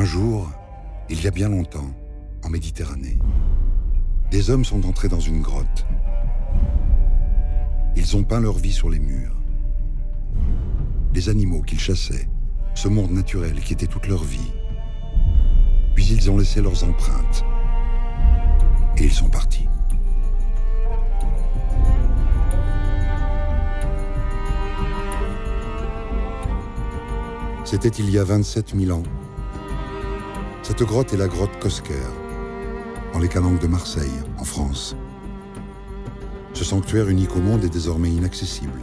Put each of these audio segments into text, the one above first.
jour, il y a bien longtemps, en Méditerranée, des hommes sont entrés dans une grotte. Ils ont peint leur vie sur les murs. Les animaux qu'ils chassaient, ce monde naturel qui était toute leur vie. Puis ils ont laissé leurs empreintes. Et ils sont partis. C'était il y a 27 000 ans. Cette grotte est la grotte Cosquer, dans les calanques de Marseille, en France. Ce sanctuaire unique au monde est désormais inaccessible.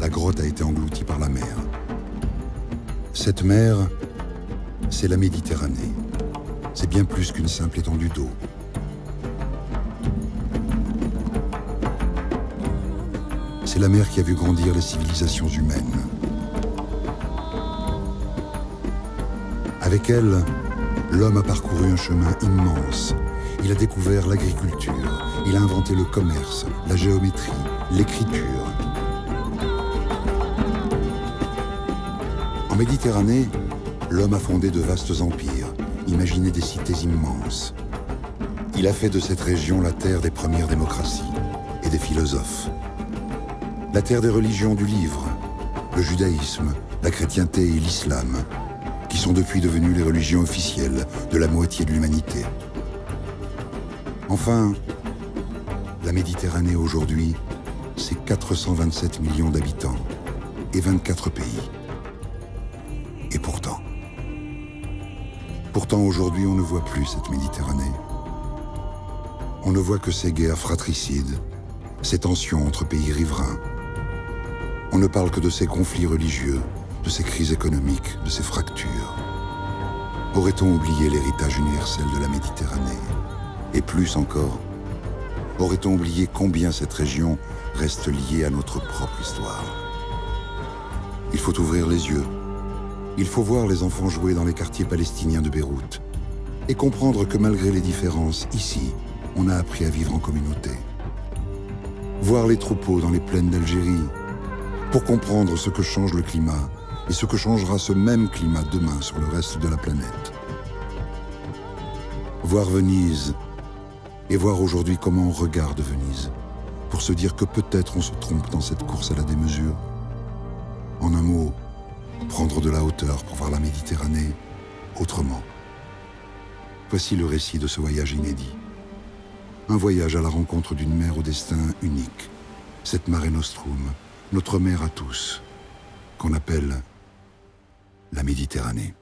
La grotte a été engloutie par la mer. Cette mer, c'est la Méditerranée. C'est bien plus qu'une simple étendue d'eau. C'est la mer qui a vu grandir les civilisations humaines. Avec elle, l'homme a parcouru un chemin immense. Il a découvert l'agriculture, il a inventé le commerce, la géométrie, l'écriture. En Méditerranée, l'homme a fondé de vastes empires, imaginé des cités immenses. Il a fait de cette région la terre des premières démocraties et des philosophes. La terre des religions du livre, le judaïsme, la chrétienté et l'islam, qui sont depuis devenues les religions officielles de la moitié de l'humanité. Enfin, la Méditerranée aujourd'hui, c'est 427 millions d'habitants et 24 pays. Et pourtant aujourd'hui on ne voit plus cette Méditerranée. On ne voit que ces guerres fratricides, ces tensions entre pays riverains. On ne parle que de ces conflits religieux, de ces crises économiques, de ces fractures. Aurait-on oublié l'héritage universel de la Méditerranée? Et plus encore, aurait-on oublié combien cette région reste liée à notre propre histoire? Il faut ouvrir les yeux. Il faut voir les enfants jouer dans les quartiers palestiniens de Beyrouth et comprendre que malgré les différences, ici, on a appris à vivre en communauté. Voir les troupeaux dans les plaines d'Algérie pour comprendre ce que change le climat et ce que changera ce même climat demain sur le reste de la planète. Voir Venise et voir aujourd'hui comment on regarde Venise pour se dire que peut-être on se trompe dans cette course à la démesure. En un mot, prendre de la hauteur pour voir la Méditerranée autrement. Voici le récit de ce voyage inédit. Un voyage à la rencontre d'une mer au destin unique. Cette Mare Nostrum, notre mer à tous, qu'on appelle la Méditerranée.